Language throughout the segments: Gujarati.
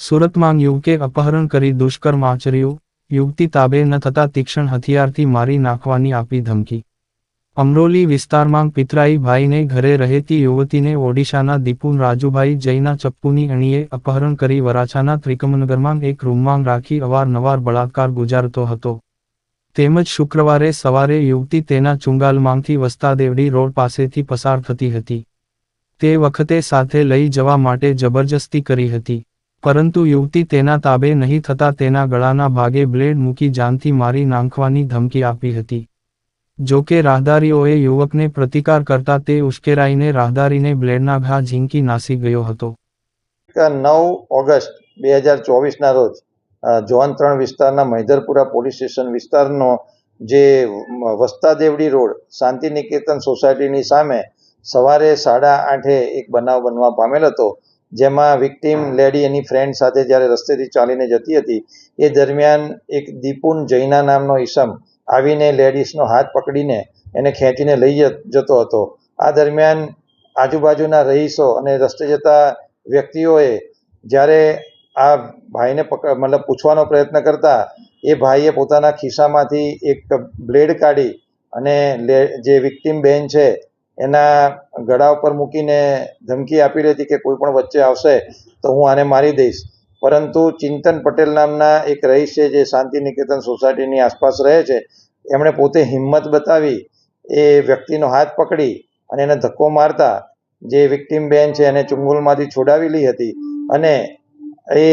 સુરતમાં યુવકે અપહરણ કરી દુષ્કર્મ આચર્યું, યુવતી તાબે ન થતા તીક્ષ્ણ હથિયારથી મારી નાખવાની આપી ધમકી. અમરોલી વિસ્તારમાં પિતરાઈ ભાઈને ઘરે રહેતી યુવતીને ઓડિશાના દીપુન રાજુભાઈ જૈના ચપ્પુની અણીએ અપહરણ કરી વરાછાના ત્રિકમનગરમાં એક રૂમમાં રાખી અવારનવાર બળાત્કાર ગુજારતો હતો. તેમજ શુક્રવારે સવારે યુવતી તેના ચુંગાલમાંથી વસ્તાદેવડી રોડ પાસેથી પસાર થતી હતી. તે વખતે સાથે લઈ જવા માટે જબરજસ્તી કરી હતી. પરંતુ યુવતી તેના તાબે નહીં થતા તેના ગળાના ભાગે બ્લેડ મૂકી જાનથી મારી નાખવાની ધમકી આપી હતી. જોકે રાહદારીઓએ યુવકને પ્રતિકાર કરતા તે ઉશ્કેરાઈને રાહદારીને બ્લેડના ઘા ઝીંકી નાસી ગયો હતો. 9 ઓગસ્ટ 2024ના રોજ ઝોન 3 વિસ્તારના મૈધરપુરા પોલીસ સ્ટેશન વિસ્તારનો જે વસ્તાદેવડી રોડ શાંતિનિકેતન સોસાયટીની સામે સવારે 8:30 એક બનાવ બનવા પામેલ હતો, જેમાં વિક્ટીમ લેડી એની ફ્રેન્ડ સાથે જ્યારે રસ્તેથી ચાલીને જતી હતી એ દરમિયાન એક દીપુન જૈના નામનો ઈસમ આવીને લેડીઝનો હાથ પકડીને એને ખેંચીને લઈ જતો હતો. આ દરમિયાન આજુબાજુના રહીશો અને રસ્તે જતા વ્યક્તિઓએ જ્યારે આ ભાઈને પૂછવાનો પ્રયત્ન કરતા એ ભાઈએ પોતાના ખિસ્સામાંથી એક બ્લેડ કાઢી અને જે વિક્ટીમ બેન છે એના ગળા ઉપર મૂકીને ધમકી આપી હતી કે કોઈ પણ વચ્ચે આવશે તો હું આને મારી દઈશ. પરંતુ ચિંતન પટેલ નામના એક રહીશ છે જે શાંતિનિકેતન સોસાયટીની આસપાસ રહે છે, એમણે પોતે હિંમત બતાવી એ વ્યક્તિનો હાથ પકડી અને એને ધક્કો મારતા જે વિક્ટીમ બેન છે એને ચુંગલમાંથી છોડાવેલી હતી અને એ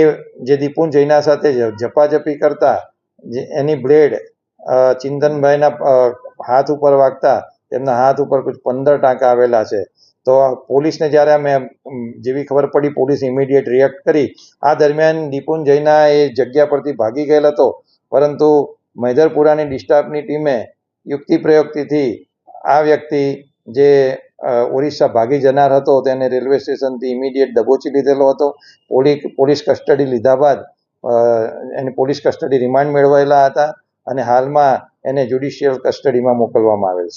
જે દીપુન જૈના સાથે ઝપાઝપી કરતા એની બ્લેડ ચિંતનભાઈના હાથ ઉપર વાગતા તેમના હાથ ઉપર 15 ટાંકા આવેલા છે. તો પોલીસને જ્યારે અમે જેવી ખબર પડી પોલીસ ઇમિડિયેટ રિએક્ટ કરી. આ દરમિયાન દીપુન જૈના એ જગ્યા પરથી ભાગી ગયેલ હતો, પરંતુ મૈધરપુરાની ડિસ્ટાફની ટીમે યુક્તિ પ્રયુક્તિથી આ વ્યક્તિ જે ઓરિસ્સા ભાગી જનાર હતો તેને રેલવે સ્ટેશનથી ઇમિડિયેટ દબોચી લીધેલો હતો. પોલીસ કસ્ટડી લીધા બાદ એની પોલીસ કસ્ટડી રિમાન્ડ મેળવેલા હતા અને હાલમાં એને જ્યુડિશિયલ કસ્ટડીમાં મોકલવામાં આવેલ છે.